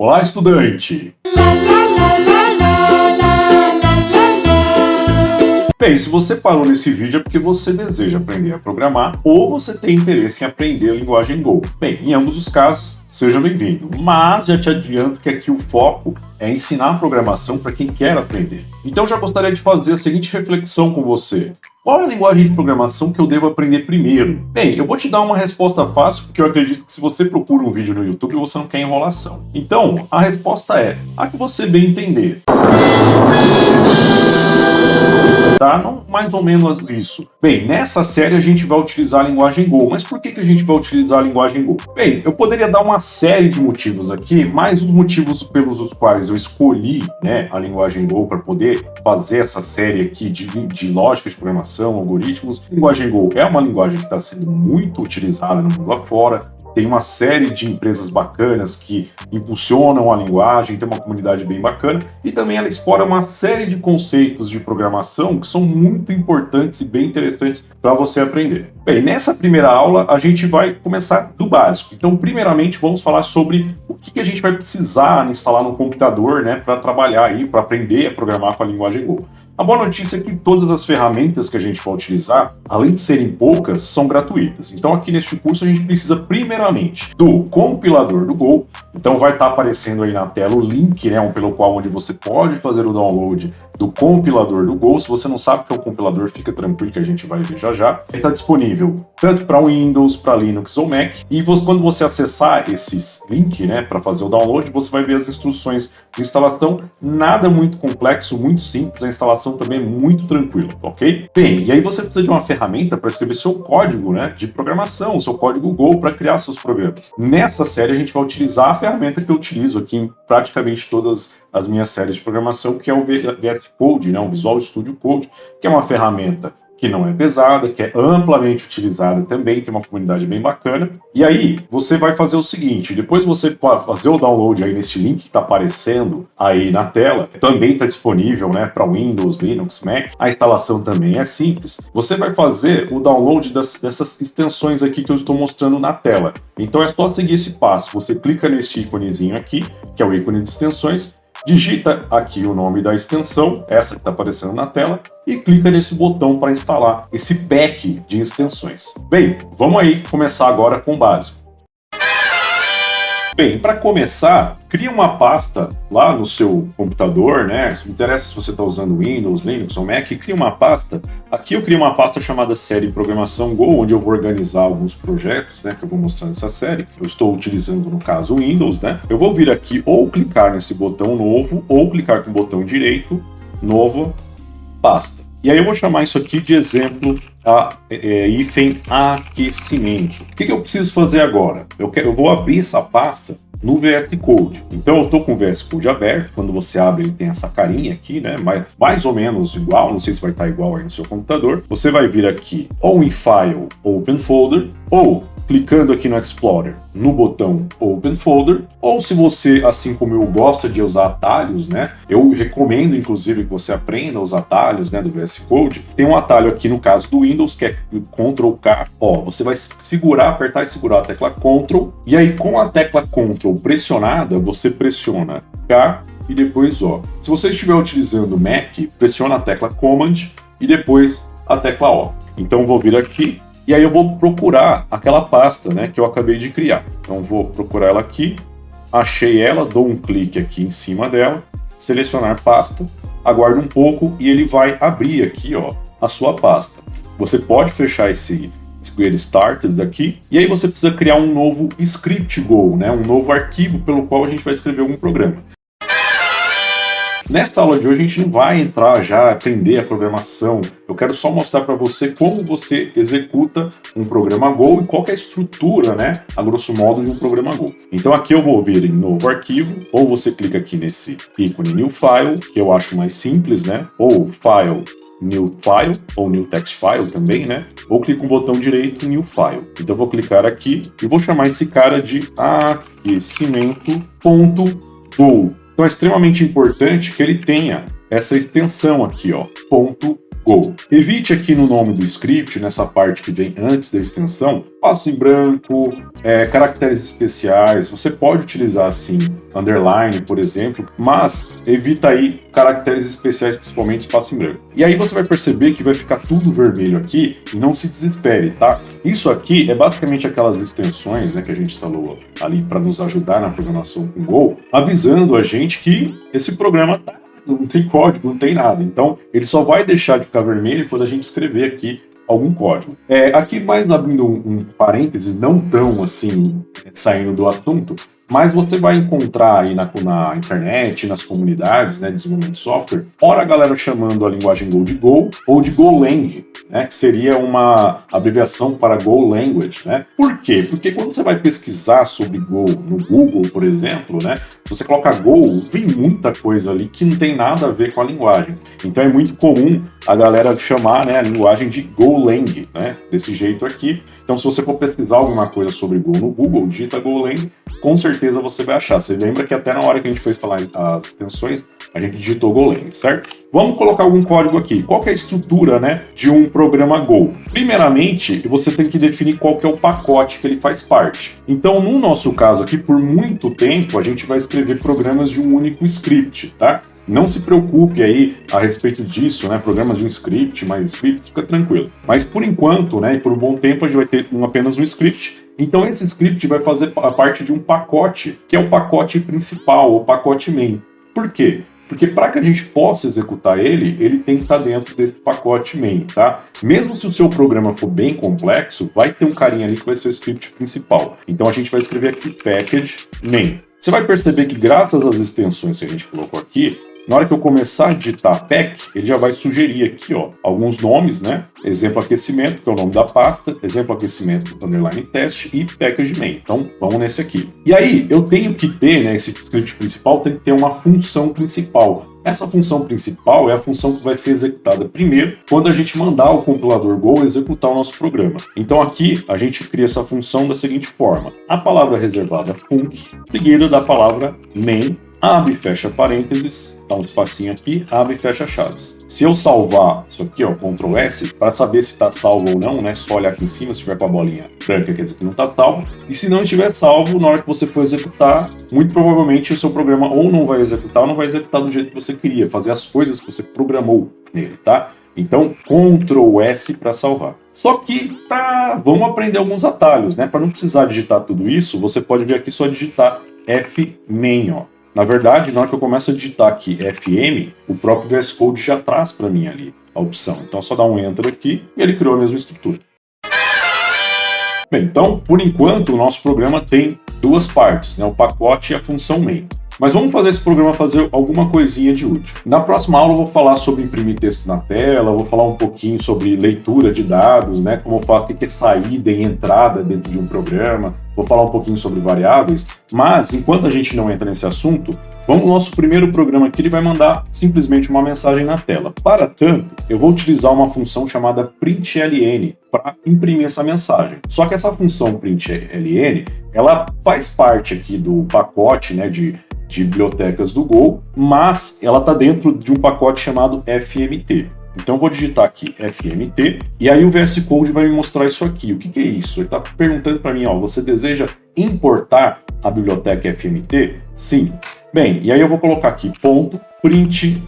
Olá, estudante! Bem, se você parou nesse vídeo é porque você deseja aprender a programar ou você tem interesse em aprender a linguagem Go. Bem, em ambos os casos, seja bem-vindo. Mas já te adianto que aqui o foco é ensinar a programação para quem quer aprender. Então já gostaria de fazer a seguinte reflexão com você. Qual é a linguagem de programação que eu devo aprender primeiro? Bem, eu vou te dar uma resposta fácil, porque eu acredito que se você procura um vídeo no YouTube, você não quer enrolação. Então, a resposta é a que você bem entender. Tá? Não, mais ou menos isso. Bem, nessa série a gente vai utilizar a linguagem Go. Mas por que a gente vai utilizar a linguagem Go? Bem, eu poderia dar uma série de motivos aqui, mas os motivos pelos quais eu escolhi, a linguagem Go para poder fazer essa série aqui de lógica de programação, algoritmos. A linguagem Go é uma linguagem que está sendo muito utilizada no mundo afora. Tem uma série de empresas bacanas que impulsionam a linguagem, tem uma comunidade bem bacana, e também ela explora uma série de conceitos de programação que são muito importantes e bem interessantes para você aprender. Bem, nessa primeira aula a gente vai começar do básico. Então, primeiramente, vamos falar sobre o que a gente vai precisar instalar no computador, para trabalhar aí, para aprender a programar com a linguagem Go. A boa notícia é que todas as ferramentas que a gente vai utilizar, além de serem poucas, são gratuitas. Então aqui neste curso a gente precisa primeiramente do compilador do Go. Então vai estar aparecendo aí na tela o link, pelo qual onde você pode fazer o download do compilador do Go. Se você não sabe o que é um compilador, fica tranquilo que a gente vai ver já já. Ele está disponível tanto para Windows, para Linux ou Mac. E quando você acessar esses links, para fazer o download, você vai ver as instruções de instalação. Nada muito complexo, muito simples. A instalação também é muito tranquila, ok? Bem, e aí você precisa de uma ferramenta para escrever seu código, de programação, seu código Go para criar seus programas. Nessa série a gente vai utilizar a ferramenta que eu utilizo aqui em praticamente todas as minhas séries de programação, que é o VS Code, o Visual Studio Code, que é uma ferramenta que não é pesada, que é amplamente utilizada também, tem uma comunidade bem bacana. E aí, você vai fazer o seguinte, depois você pode fazer o download aí nesse link que está aparecendo aí na tela, também está disponível, para Windows, Linux, Mac. A instalação também é simples. Você vai fazer o download dessas extensões aqui que eu estou mostrando na tela. Então é só seguir esse passo. Você clica neste íconezinho aqui, que é o ícone de extensões, digita aqui o nome da extensão, essa que está aparecendo na tela, e clica nesse botão para instalar esse pack de extensões. Bem, vamos aí começar agora com o básico. Bem, para começar, cria uma pasta lá no seu computador, Não interessa se você está usando Windows, Linux ou Mac, cria uma pasta. Aqui eu criei uma pasta chamada série Programação Go, onde eu vou organizar alguns projetos, que eu vou mostrar nessa série. Eu estou utilizando, no caso, o Windows, Eu vou vir aqui ou clicar nesse botão novo, ou clicar com o botão direito, nova pasta. E aí eu vou chamar isso aqui de exemplo hífen aquecimento. O que eu preciso fazer agora? Eu vou abrir essa pasta no VS Code. Então eu estou com o VS Code aberto. Quando você abre, ele tem essa carinha aqui, mais ou menos igual. Não sei se vai estar igual aí no seu computador. Você vai vir aqui ou em File, Open Folder, ou clicando aqui no Explorer, no botão Open Folder, ou se você, assim como eu, gosta de usar atalhos, eu recomendo, inclusive, que você aprenda os atalhos, do VS Code. Tem um atalho aqui, no caso do Windows, que é Ctrl K. Você vai apertar e segurar a tecla Ctrl, e aí com a tecla Ctrl pressionada, você pressiona K e depois O. Se você estiver utilizando Mac, pressiona a tecla Command e depois a tecla O. Então eu vou vir aqui, e aí eu vou procurar aquela pasta, que eu acabei de criar. Então vou procurar ela aqui, achei ela, dou um clique aqui em cima dela, selecionar pasta, aguardo um pouco e ele vai abrir aqui, a sua pasta. Você pode fechar esse Get Started daqui, e aí você precisa criar um novo script Go, um novo arquivo pelo qual a gente vai escrever algum programa. Nessa aula de hoje a gente não vai entrar já, aprender a programação. Eu quero só mostrar para você como você executa um programa Go e qual que é a estrutura, a grosso modo, de um programa Go. Então aqui eu vou vir em novo arquivo, ou você clica aqui nesse ícone New File, que eu acho mais simples, ou File, New File, ou New Text File também, ou clico com o botão direito New File. Então eu vou clicar aqui e vou chamar esse cara de aquecimento.go. Então é extremamente importante que ele tenha essa extensão aqui, .go. Go. Evite aqui no nome do script, nessa parte que vem antes da extensão, espaço em branco, caracteres especiais. Você pode utilizar assim, underline, por exemplo, mas evita aí caracteres especiais, principalmente espaço em branco. E aí você vai perceber que vai ficar tudo vermelho aqui e não se desespere, tá? Isso aqui é basicamente aquelas extensões, né, que a gente instalou ali para nos ajudar na programação com Go, avisando a gente que esse programa não tem código, não tem nada. Então, ele só vai deixar de ficar vermelho quando a gente escrever aqui algum código. Aqui mais abrindo um parênteses, não tão assim, saindo do assunto, mas você vai encontrar aí na internet, nas comunidades, né, de desenvolvimento de software, ora a galera chamando a linguagem Go de Go ou de Golang, né, que seria uma abreviação para Go Language, né? Por quê? Porque quando você vai pesquisar sobre Go no Google, por exemplo, né, você coloca Go, vem muita coisa ali que não tem nada a ver com a linguagem. Então é muito comum a galera chamar, né, a linguagem de Golang, né, desse jeito aqui. Então se você for pesquisar alguma coisa sobre Go no Google, digita Golang, com certeza você vai achar. Você lembra que até na hora que a gente foi instalar as extensões, a gente digitou Golang, certo? Vamos colocar algum código aqui. Qual que é a estrutura, né, de um programa Go? Primeiramente, você tem que definir qual que é o pacote que ele faz parte. Então, no nosso caso aqui, por muito tempo, a gente vai escrever programas de um único script, tá? Não se preocupe aí a respeito disso, né? Programas de um script, mais script, fica tranquilo. Mas por enquanto, né, e por um bom tempo, a gente vai ter apenas um script. Então esse script vai fazer parte de um pacote, que é o pacote principal, o pacote main. Por quê? Porque para que a gente possa executar ele tem que estar dentro desse pacote main, tá? Mesmo se o seu programa for bem complexo, vai ter um carinha ali que vai ser o script principal. Então a gente vai escrever aqui package main. Você vai perceber que graças às extensões que a gente colocou aqui, na hora que eu começar a digitar pack, ele já vai sugerir aqui, ó, alguns nomes, né? Exemplo aquecimento, que é o nome da pasta, exemplo aquecimento, underline teste e package main. Então, vamos nesse aqui. E aí, eu tenho que ter, né, esse script principal tem que ter uma função principal. Essa função principal é a função que vai ser executada primeiro quando a gente mandar o compilador Go executar o nosso programa. Então aqui a gente cria essa função da seguinte forma. A palavra reservada func, seguida da palavra main, abre e fecha parênteses, dá um espacinho aqui, abre e fecha chaves. Se eu salvar isso aqui, ó, Ctrl S, para saber se está salvo ou não, né, só olhar aqui em cima, se tiver com a bolinha branca, quer dizer que não está salvo. E se não estiver salvo, na hora que você for executar, muito provavelmente o seu programa ou não vai executar ou não vai executar do jeito que você queria, fazer as coisas que você programou nele, tá? Então, Ctrl S para salvar. Só que, vamos aprender alguns atalhos, né? Para não precisar digitar tudo isso, você pode vir aqui só digitar fmain, ó. Na verdade, na hora que eu começo a digitar aqui FM, o próprio VS Code já traz para mim ali a opção. Então é só dar um Enter aqui e ele criou a mesma estrutura. Bem, então, por enquanto, o nosso programa tem duas partes, né? O pacote e a função main. Mas vamos fazer esse programa fazer alguma coisinha de útil. Na próxima aula eu vou falar sobre imprimir texto na tela, vou falar um pouquinho sobre leitura de dados, né? Como eu faço, o que é saída e entrada dentro de um programa, vou falar um pouquinho sobre variáveis, mas enquanto a gente não entra nesse assunto, vamos ao nosso primeiro programa aqui, ele vai mandar simplesmente uma mensagem na tela. Para tanto, eu vou utilizar uma função chamada println para imprimir essa mensagem. Só que essa função println, ela faz parte aqui do pacote, né, de bibliotecas do Go, mas ela está dentro de um pacote chamado FMT. Então eu vou digitar aqui FMT, e aí o VS Code vai me mostrar isso aqui. O que é isso? Ele está perguntando para mim, ó, você deseja importar a biblioteca FMT? Sim. Bem, e aí eu vou colocar aqui .println,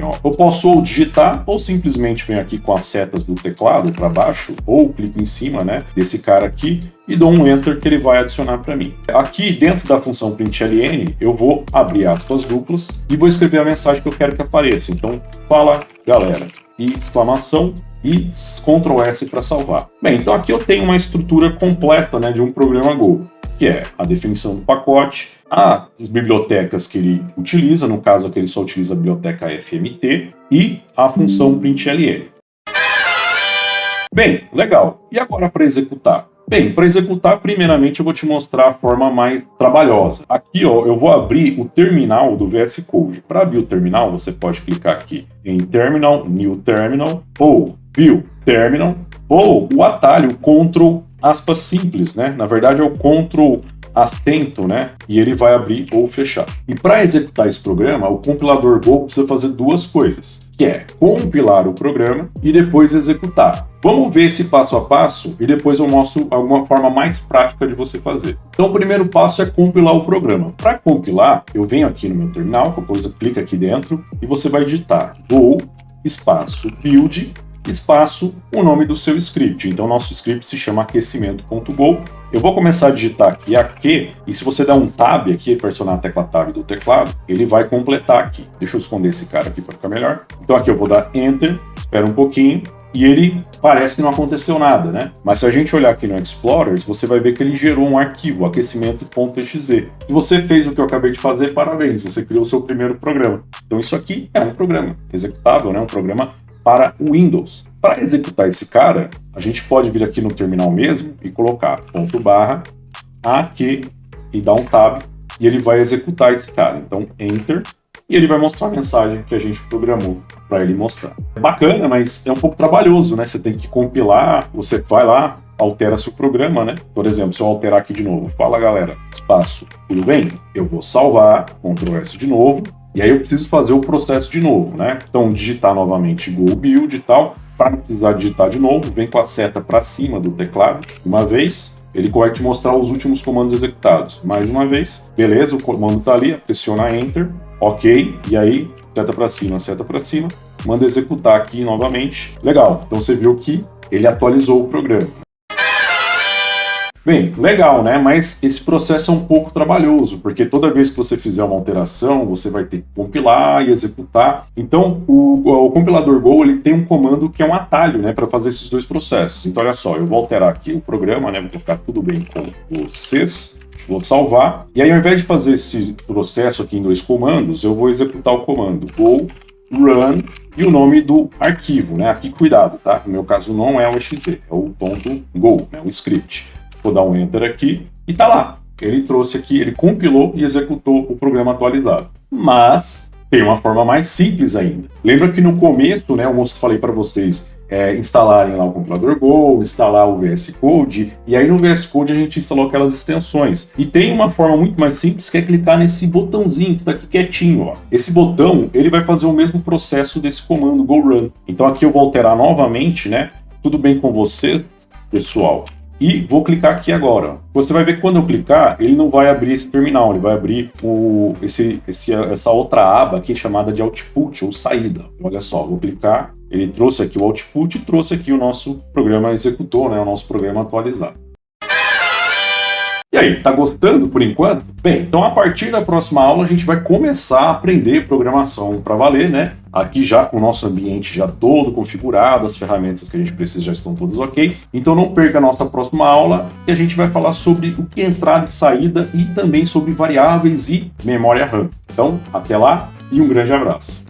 ó. Eu posso ou digitar, ou simplesmente venho aqui com as setas do teclado para baixo, ou clico em cima, né, desse cara aqui, e dou um Enter que ele vai adicionar para mim. Aqui dentro da função println, eu vou abrir aspas duplas e vou escrever a mensagem que eu quero que apareça. Então, fala galera, e exclamação, e Ctrl S para salvar. Bem, então aqui eu tenho uma estrutura completa, né, de um programa Go, que é a definição do pacote, as bibliotecas que ele utiliza, no caso aqui ele só utiliza a biblioteca FMT, e a função println. Bem, legal. E agora para executar? Bem, para executar, primeiramente eu vou te mostrar a forma mais trabalhosa. Aqui, ó, eu vou abrir o terminal do VS Code. Para abrir o terminal, você pode clicar aqui em Terminal, New Terminal, ou View Terminal, ou o atalho Ctrl aspas simples, né? Na verdade é o Ctrl acento, né? E ele vai abrir ou fechar. E para executar esse programa, o compilador Go precisa fazer duas coisas, que é compilar o programa e depois executar. Vamos ver esse passo a passo e depois eu mostro alguma forma mais prática de você fazer. Então o primeiro passo é compilar o programa. Para compilar, eu venho aqui no meu terminal, depois eu clico aqui dentro e você vai digitar Go, espaço, build, espaço, o nome do seu script. Então nosso script se chama aquecimento.go. Eu vou começar a digitar aqui aqui, e se você der um tab aqui, pressionar a tecla tab do teclado, ele vai completar aqui. Deixa eu esconder esse cara aqui para ficar melhor. Então aqui eu vou dar Enter, espera um pouquinho, e ele parece que não aconteceu nada, né? Mas se a gente olhar aqui no Explorer, você vai ver que ele gerou um arquivo, aquecimento.exe. Se você fez o que eu acabei de fazer, parabéns, você criou o seu primeiro programa. Então isso aqui é um programa executável, né? Um programa para o Windows. Para executar esse cara, a gente pode vir aqui no terminal mesmo e colocar ./aqui e dar um tab e ele vai executar esse cara. Então, Enter, e ele vai mostrar a mensagem que a gente programou para ele mostrar. É bacana, mas é um pouco trabalhoso, né? Você tem que compilar, você vai lá, altera seu programa, né? Por exemplo, se eu alterar aqui de novo, fala galera, espaço, tudo bem? Eu vou salvar, Ctrl S de novo, e aí eu preciso fazer o processo de novo, né? Então, digitar novamente Go Build e tal. Para não precisar digitar de novo, vem com a seta para cima do teclado. Uma vez, ele vai te mostrar os últimos comandos executados. Mais uma vez, beleza, o comando está ali, pressiona Enter, ok, e aí, seta para cima, manda executar aqui novamente. Legal, então você viu que ele atualizou o programa. Bem, legal, né? Mas esse processo é um pouco trabalhoso, porque toda vez que você fizer uma alteração, você vai ter que compilar e executar. Então, o compilador Go, ele tem um comando que é um atalho, né, para fazer esses dois processos. Então, olha só, eu vou alterar aqui o programa, né, vou colocar tudo bem com vocês, vou salvar, e aí ao invés de fazer esse processo aqui em dois comandos, eu vou executar o comando Go run e o nome do arquivo, né? Aqui cuidado, tá? No meu caso não é o .exe, é o .go, né, um script. Vou dar um Enter aqui e tá lá. Ele trouxe aqui, ele compilou e executou o programa atualizado. Mas tem uma forma mais simples ainda. Lembra que no começo, né, eu falei para vocês instalarem lá o compilador Go, instalar o VS Code, e aí no VS Code a gente instalou aquelas extensões. E tem uma forma muito mais simples que é clicar nesse botãozinho que tá aqui quietinho, ó. Esse botão, ele vai fazer o mesmo processo desse comando Go Run. Então aqui eu vou alterar novamente, né? Tudo bem com vocês, pessoal? E vou clicar aqui agora. Você vai ver que quando eu clicar, ele não vai abrir esse terminal, ele vai abrir essa outra aba aqui chamada de Output ou saída. Olha só, vou clicar, ele trouxe aqui o Output e trouxe aqui o nosso programa executor, né, o nosso programa atualizado. E aí, tá gostando por enquanto? Bem, então a partir da próxima aula a gente vai começar a aprender programação para valer, né? Aqui já com o nosso ambiente já todo configurado, as ferramentas que a gente precisa já estão todas ok. Então não perca a nossa próxima aula, que a gente vai falar sobre o que é entrada e saída e também sobre variáveis e memória RAM. Então, até lá e um grande abraço.